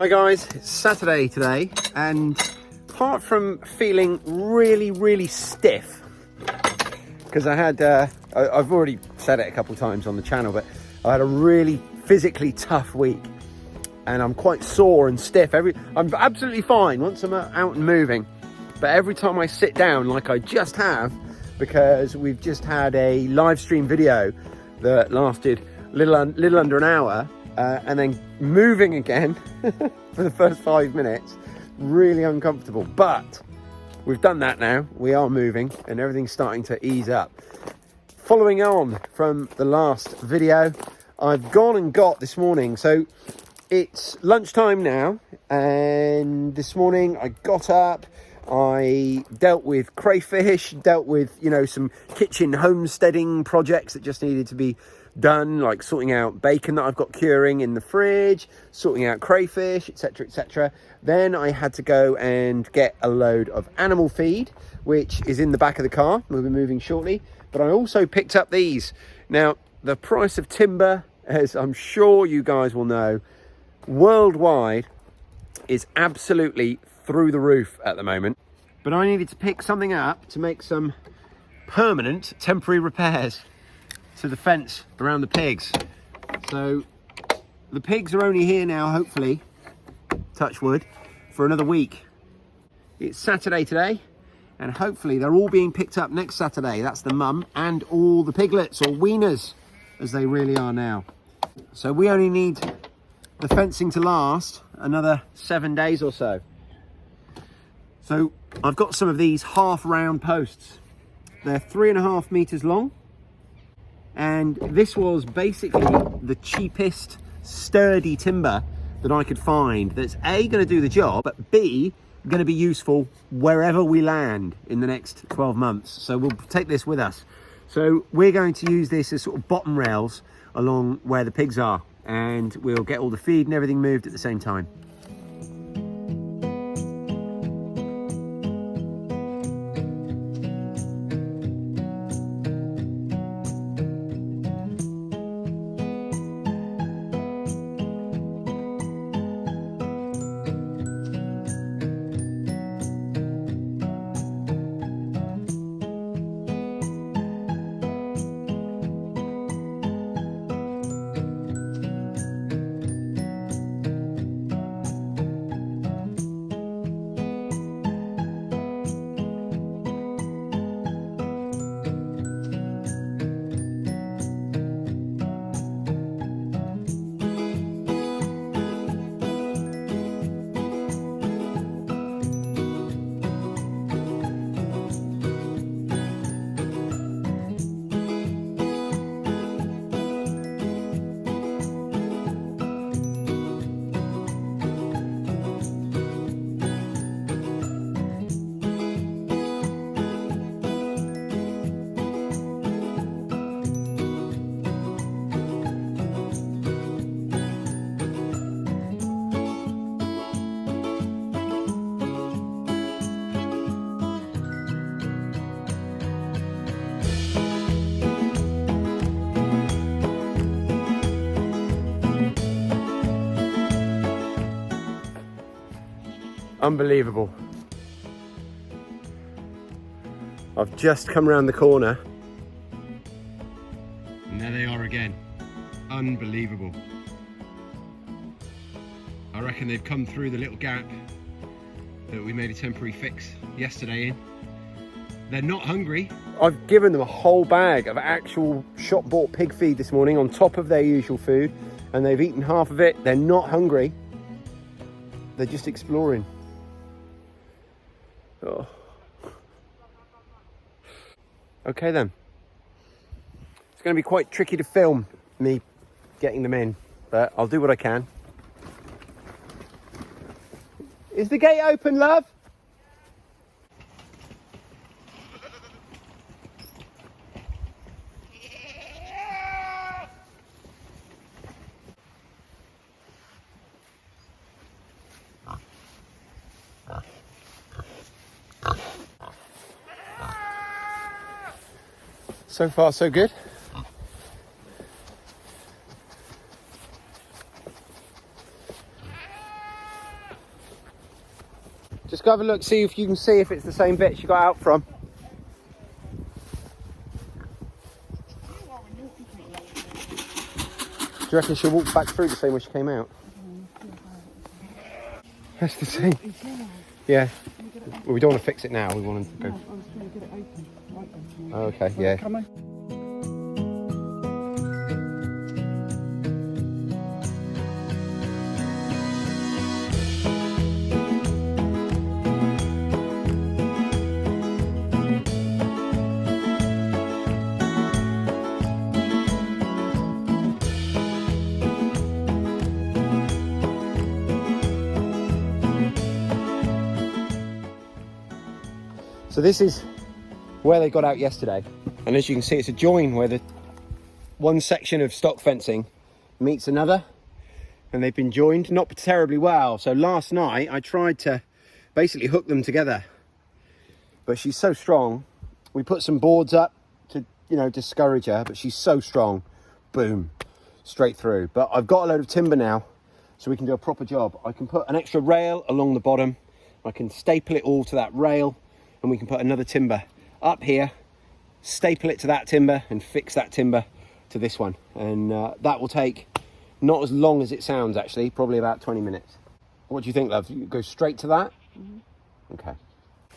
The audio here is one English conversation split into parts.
Hi guys, it's Saturday today, and apart from feeling really stiff, because I've already said it a couple of times on the channel, but I had a really physically tough week and I'm quite sore and stiff. I'm absolutely fine once I'm out and moving, but every time I sit down, like I just have, because we've just had a live stream video that lasted little under an hour, and then moving again for the first 5 minutes, really uncomfortable. But we've done that now, we are moving and everything's starting to ease up. Following on from the last video, I've gone and got this morning, so it's lunchtime now, and this morning I got up, I dealt with crayfish, dealt with, some kitchen homesteading projects that just needed to be done, like sorting out bacon that I've got curing in the fridge, sorting out crayfish, etc. Then I had to go and get a load of animal feed, which is in the back of the car. We'll be moving shortly. But I also picked up these. Now, the price of timber, as I'm sure you guys will know, worldwide is absolutely through the roof at the moment. But I needed to pick something up to make some permanent temporary repairs to the fence around the pigs. So the pigs are only here now, hopefully, touch wood, for another week. It's Saturday today, and hopefully they're all being picked up next Saturday. That's the mum and all the piglets, or weaners as they really are now. So we only need the fencing to last another 7 days or so. So I've got some of these half round posts. They're 3.5 meters long. And this was basically the cheapest sturdy timber that I could find that's A, going to do the job, but B, going to be useful wherever we land in the next 12 months. So we'll take this with us. So we're going to use this as sort of bottom rails along where the pigs are, and we'll get all the feed and everything moved at the same time. Unbelievable. I've just come around the corner and there they are again. Unbelievable. I reckon they've come through the little gap that we made a temporary fix yesterday in. They're not hungry. I've given them a whole bag of actual shop bought pig feed this morning on top of their usual food, and they've eaten half of it. They're not hungry. They're just exploring. Oh. Okay then. It's going to be quite tricky to film me getting them in, but I'll do what I can. Is the gate open, love? So far, so good. Just go have a look, see if you can see if it's the same bit she got out from. Do you reckon she'll walk back through the same way she came out? That's the same. Yeah. Well, we don't want to fix it now. We want to go. I was trying to get it open. Right, Oh, okay, yeah. Come on. So this is where they got out yesterday, and as you can see, it's a join where the one section of stock fencing meets another, and they've been joined not terribly well. So last night I tried to basically hook them together, but she's so strong. We put some boards up to, you know, discourage her, but she's so strong. Boom, straight through. But I've got a load of timber now, so we can do a proper job. I can put an extra rail along the bottom. I can staple it all to that rail, and we can put another timber up here, staple it to that timber, and fix that timber to this one. And that will take not as long as it sounds, actually, probably about 20 minutes. What do you think, love? You go straight to that? Mm-hmm. Okay.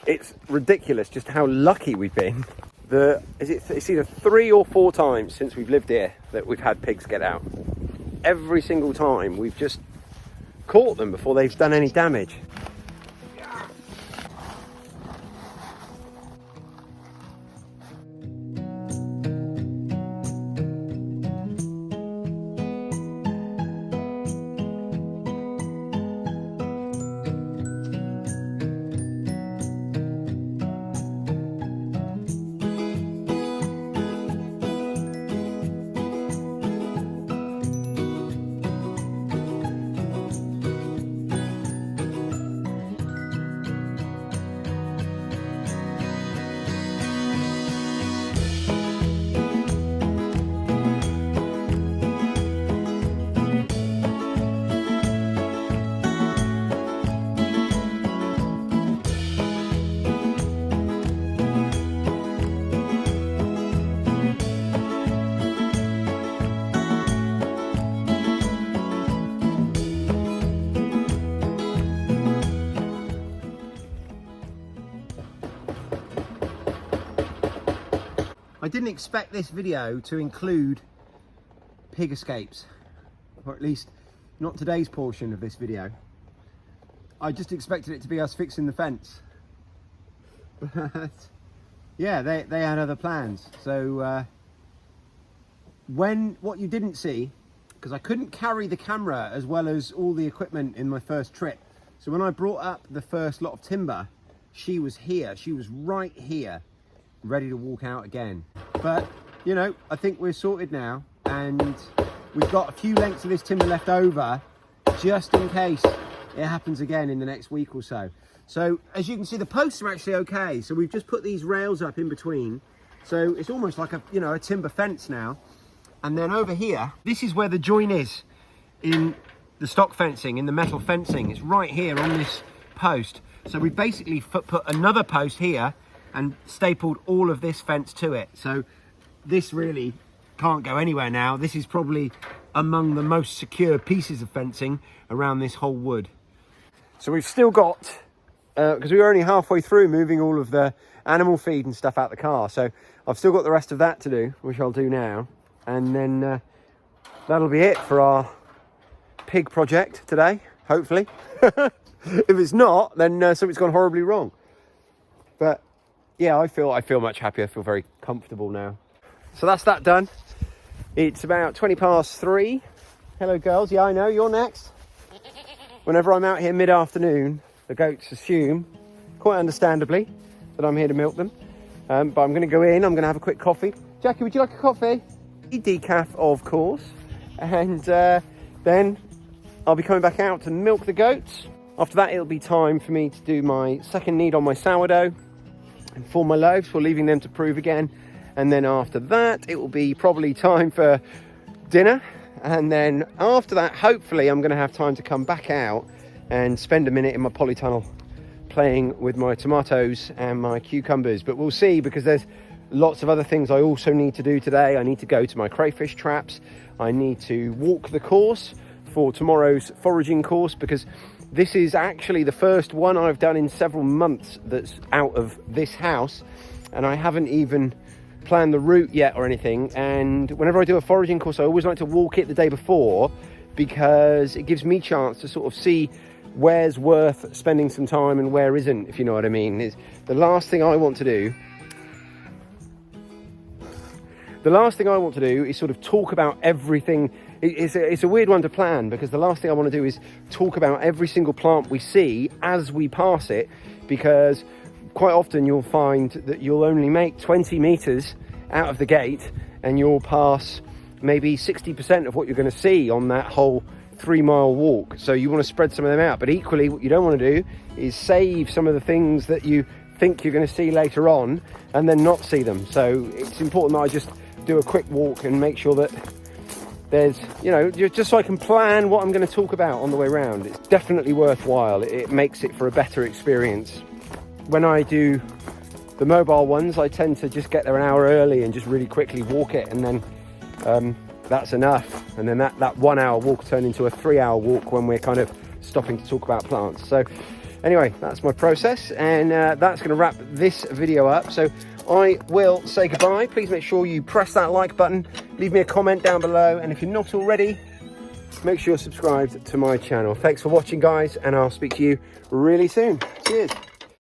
It's ridiculous just how lucky we've been. It's either 3 or 4 times since we've lived here that we've had pigs get out. Every single time we've just caught them before they've done any damage. I didn't expect this video to include pig escapes, or at least not today's portion of this video. I just expected it to be us fixing the fence. But yeah, they had other plans. So what you didn't see, because I couldn't carry the camera as well as all the equipment in my first trip. So when I brought up the first lot of timber, she was here, she was right here, ready to walk out again. But you know, I think we're sorted now, and we've got a few lengths of this timber left over just in case it happens again in the next week or so. So as you can see, the posts are actually okay. So we've just put these rails up in between, so it's almost like a, you know, a timber fence now. And then over here, this is where the join is in the stock fencing, in the metal fencing. It's right here on this post. So we basically put another post here and stapled all of this fence to it. So this really can't go anywhere now. This is probably among the most secure pieces of fencing around this whole wood. So we've still got, because we were only halfway through moving all of the animal feed and stuff out the car, so I've still got the rest of that to do, which I'll do now. And then that'll be it for our pig project today, hopefully. If it's not, then something's gone horribly wrong. But yeah, I feel much happier. I feel very comfortable now. So that's that done. It's about 3:20. Hello, girls. Yeah, I know, you're next. Whenever I'm out here mid-afternoon, the goats assume, quite understandably, that I'm here to milk them. But I'm going to go in, I'm going to have a quick coffee. Jackie, would you like a coffee? Decaf, of course. And then I'll be coming back out to milk the goats. After that, it'll be time for me to do my second knead on my sourdough and form my loaves for leaving them to prove again. And then after that, it will be probably time for dinner. And then after that, hopefully I'm going to have time to come back out and spend a minute in my polytunnel playing with my tomatoes and my cucumbers, but we'll see, because there's lots of other things I also need to do today. I need to go to my crayfish traps. I need to walk the course for tomorrow's foraging course, because this is actually the first one I've done in several months that's out of this house, and I haven't even planned the route yet or anything. And whenever I do a foraging course, I always like to walk it the day before, because it gives me a chance to sort of see where's worth spending some time and where isn't, if you know what I mean. Is the last thing I want to do is sort of talk about everything. It's a weird one to plan, because the last thing I want to do is talk about every single plant we see as we pass it, because quite often you'll find that you'll only make 20 meters out of the gate and you'll pass maybe 60% of what you're going to see on that whole 3-mile walk. So you want to spread some of them out, but equally what you don't want to do is save some of the things that you think you're going to see later on and then not see them. So it's important that I just do a quick walk and make sure that there's, you know, just so I can plan what I'm going to talk about on the way around. It's definitely worthwhile. It makes it for a better experience. When I do the mobile ones, I tend to just get there an hour early and just really quickly walk it, and then that's enough. And then that 1 hour walk turned into a 3-hour walk when we're kind of stopping to talk about plants. So anyway, that's my process, and that's going to wrap this video up. So I will say goodbye. Please make sure you press that like button, leave me a comment down below, and if you're not already, make sure you're subscribed to my channel. Thanks for watching, guys, and I'll speak to you really soon. Cheers.